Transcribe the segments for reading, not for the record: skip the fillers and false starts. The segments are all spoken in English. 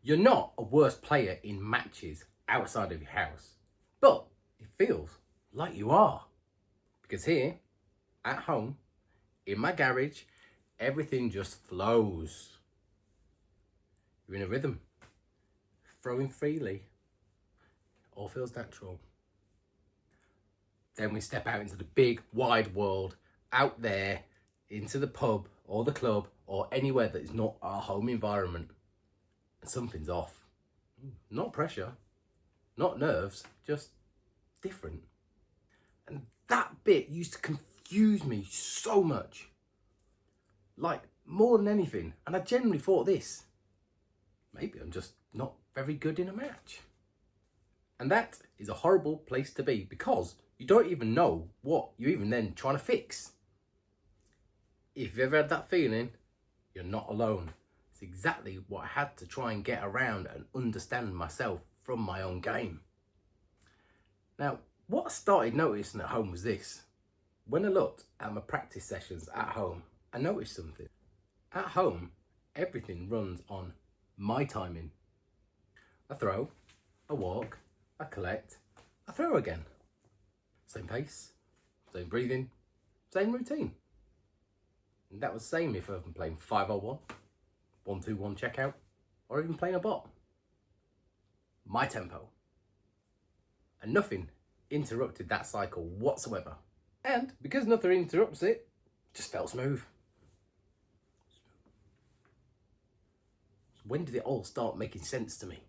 You're not a worse player in matches outside of your house, but it feels like you are. Because here, at home, in my garage, everything just flows. You're in a rhythm, throwing freely. All feels natural. Then we step out into the big, wide world, out there, into the pub or the club or anywhere that is not our home environment. And something's off. Not pressure, not nerves, just different. And that bit used to confuse me so much. Like, more than anything. And I genuinely thought this. Maybe I'm just not very good in a match. And that is a horrible place to be because you don't even know what you're even then trying to fix. If you've ever had that feeling, you're not alone. It's exactly what I had to try and get around and understand myself from my own game. Now, what I started noticing at home was this. When I looked at my practice sessions at home, I noticed something. At home, everything runs on my timing. I throw, I walk, I collect, I throw again. Same pace, same breathing, same routine. And that was the same if I'm playing 501, 1-2-1 checkout, or even playing a bot. My tempo. And nothing interrupted that cycle whatsoever. And because nothing interrupts it, it just felt smooth. So when did it all start making sense to me?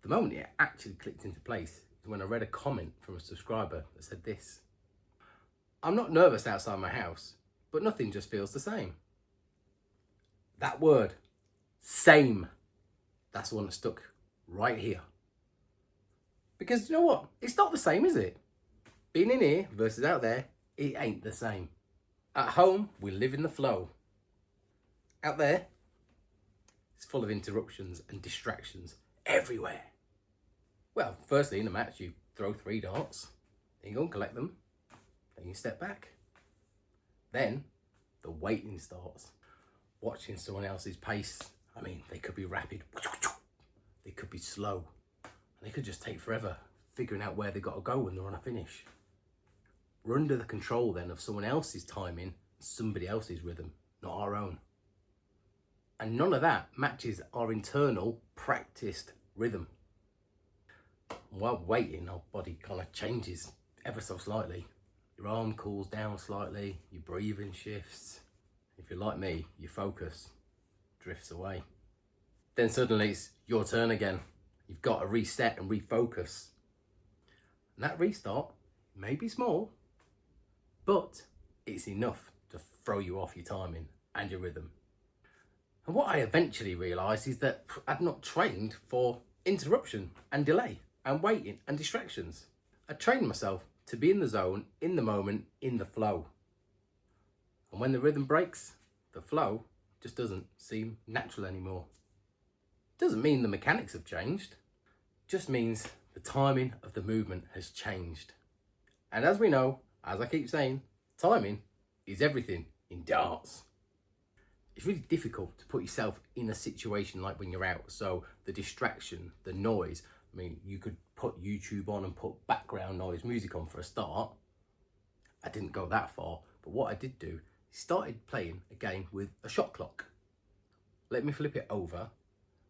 The moment it actually clicked into place is when I read a comment from a subscriber that said this. I'm not nervous outside my house, but nothing just feels the same. That word, same, that's the one that stuck right here. Because you know what? It's not the same, is it? Being in here versus out there, it ain't the same. At home, we live in the flow. Out there, it's full of interruptions and distractions everywhere. Well, firstly, in a match, you throw 3 darts, then you go and collect them, then you step back. Then, the waiting starts. Watching someone else's pace. I mean, they could be rapid, they could be slow, and they could just take forever figuring out where they've got to go when they're on a finish. We're under the control then of someone else's timing, somebody else's rhythm, not our own. And none of that matches our internal, practiced rhythm. While waiting, our body kind of changes ever so slightly. Your arm cools down slightly, your breathing shifts. If you're like me, your focus drifts away. Then suddenly it's your turn again. You've got to reset and refocus. And that restart may be small, but it's enough to throw you off your timing and your rhythm. And what I eventually realised is that I'd not trained for interruption and delay and waiting and distractions. I trained myself to be in the zone, in the moment, in the flow. And when the rhythm breaks, the flow just doesn't seem natural anymore. Doesn't mean the mechanics have changed, just means the timing of the movement has changed. And as we know, as I keep saying, timing is everything in darts. It's really difficult to put yourself in a situation like when you're out. So the distraction, the noise, I mean, you could put YouTube on and put background noise music on for a start. I didn't go that far, but what I did do is started playing a game with a shot clock. Let me flip it over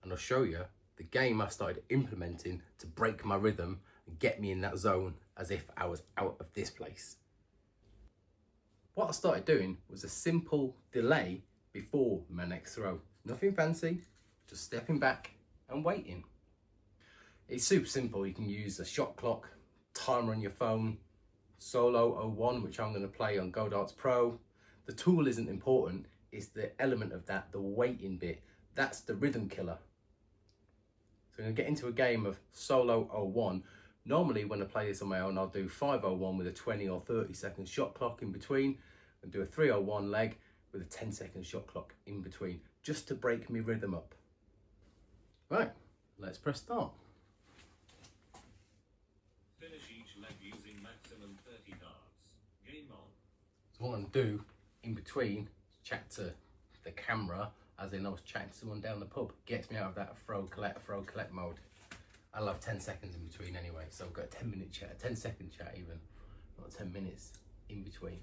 and I'll show you the game I started implementing to break my rhythm and get me in that zone as if I was out of this place. What I started doing was a simple delay before my next throw. Nothing fancy, just stepping back and waiting. It's super simple. You can use a shot clock, timer on your phone, Solo 01, which I'm going to play on Go Darts Pro. The tool isn't important, it's the element of that, the waiting bit. That's the rhythm killer. So I'm going to get into a game of Solo 01. Normally when I play this on my own, I'll do 501 with a 20 or 30 second shot clock in between, and do a 301 leg with a 10-second shot clock in between, just to break me rhythm up. Right, let's press start. Finish each leg using maximum 30 darts. Game on. So what I'm going to do in between, chat to the camera as in I was chatting to someone down the pub. Gets me out of that throw, collect mode. I love 10 seconds in between anyway, so I've got a 10-minute chat, a 10-second chat even, not 10 minutes in between.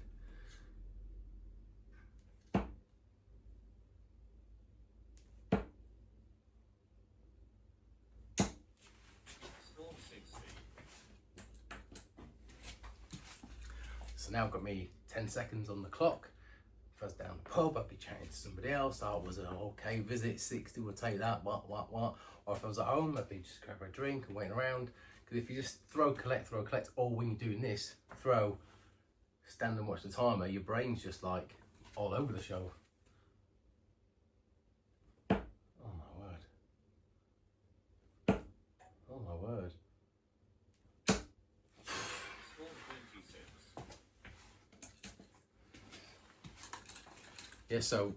Score 60. So now I've got me 10 seconds on the clock. If I was down the pub, I'd be chatting to somebody else. Oh, was it an okay visit? 60, we'll take that, what? Or if I was at home, I'd be just grabbing a drink and waiting around. Because if you just throw, collect, or when you're doing this, throw, stand and watch the timer, your brain's just like all over the show. Oh my word. Oh my word. Score 26. Yeah, so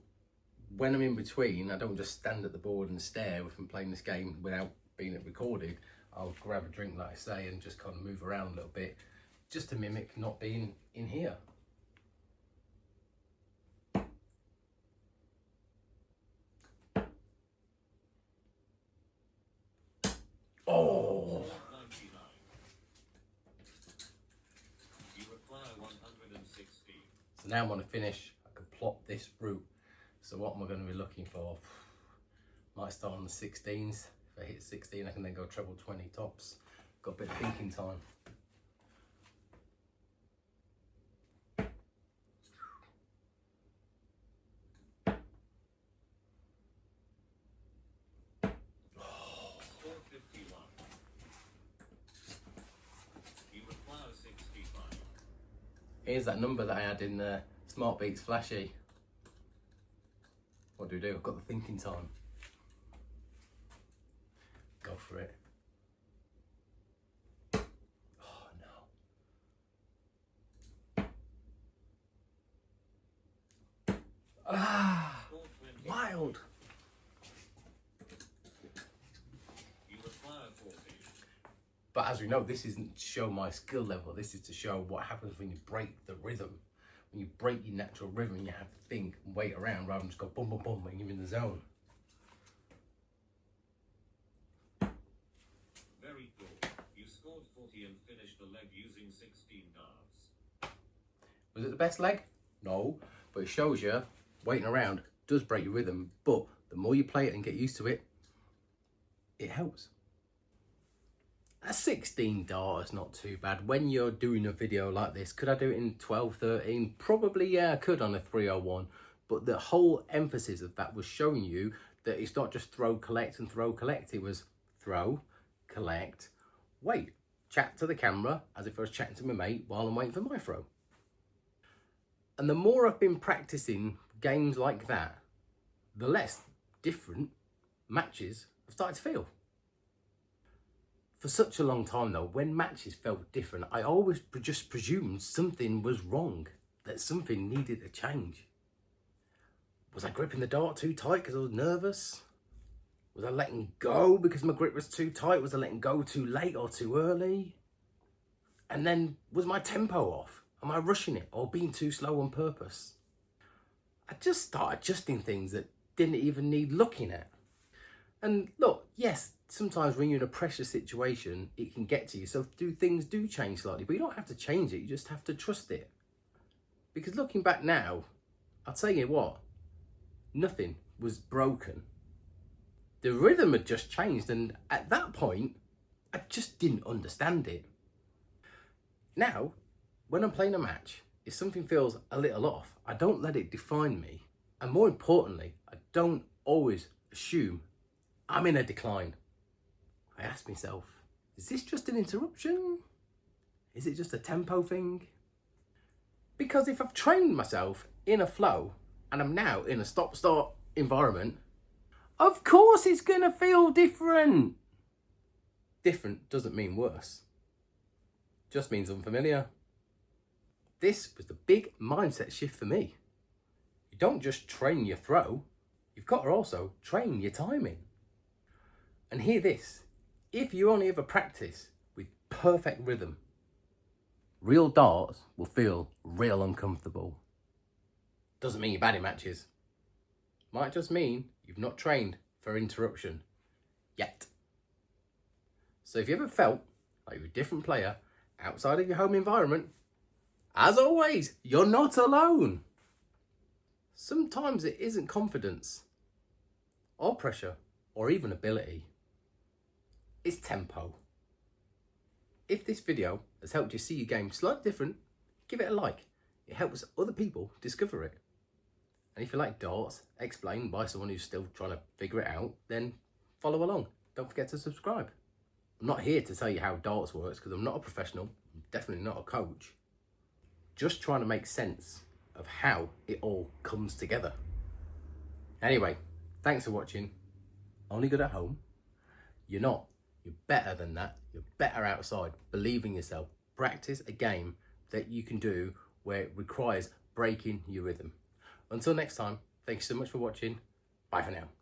when I'm in between, I don't just stand at the board and stare if I'm playing this game without being recorded. I'll grab a drink, like I say, and just kind of move around a little bit, just to mimic not being in here. Oh! 99. You require 160. So now I want to finish. I could plot this route. So what am I going to be looking for? Might start on the 16s. If I hit 16, I can then go treble 20 tops. Got a bit of thinking time. Score 51. You require 65. Here's that number that I had in Smart Beats Flashy. What do we do? I've got the thinking time. Go for it. Oh no. Ah, Score 20. wild. You require 40. But as we know, this isn't to show my skill level. This is to show what happens when you break the rhythm. When you break your natural rhythm, you have to think and wait around rather than just go boom, boom, boom when you're in the zone. Very good. You scored 40 and finished the leg using 16 darts. Was it the best leg? No, but it shows you waiting around does break your rhythm, but the more you play it and get used to it, it helps. A 16 dart is not too bad. When you're doing a video like this, could I do it in 12, 13? Probably, yeah, I could on a 301. But the whole emphasis of that was showing you that it's not just throw, collect and throw, collect. It was throw, collect, wait, chat to the camera as if I was chatting to my mate while I'm waiting for my throw. And the more I've been practicing games like that, the less different matches I've started to feel. For such a long time though, when matches felt different, I always just presumed something was wrong, that something needed a change. Was I gripping the dart too tight because I was nervous? Was I letting go because my grip was too tight? Was I letting go too late or too early? And then was my tempo off? Am I rushing it or being too slow on purpose? I just started adjusting things that didn't even need looking at. And look, yes, sometimes when you're in a pressure situation, it can get to you. So things do change slightly, but you don't have to change it. You just have to trust it. Because looking back now, I'll tell you what, nothing was broken. The rhythm had just changed. And at that point, I just didn't understand it. Now, when I'm playing a match, if something feels a little off, I don't let it define me. And more importantly, I don't always assume I'm in a decline. I ask myself, is this just an interruption? Is it just a tempo thing? Because if I've trained myself in a flow and I'm now in a stop-start environment, of course it's gonna feel different. Different doesn't mean worse. Just means unfamiliar. This was the big mindset shift for me. You don't just train your throw, you've got to also train your timing. And hear this, if you only ever practice with perfect rhythm, real darts will feel real uncomfortable. Doesn't mean you're bad in matches, might just mean you've not trained for interruption yet. So if you ever felt like you're a different player outside of your home environment, as always, you're not alone. Sometimes it isn't confidence or pressure or even ability. It's tempo. If this video has helped you see your game slightly different, give it a like. It helps other people discover it. And if you like darts explained by someone who's still trying to figure it out, then follow along. Don't forget to subscribe. I'm not here to tell you how darts works because I'm not a professional. I'm definitely not a coach. Just trying to make sense of how it all comes together. Anyway, thanks for watching. Only good at home. You're not. You're better than that. You're better outside. Believe in yourself. Practice a game that you can do where it requires breaking your rhythm. Until next time, thank you so much for watching. Bye for now.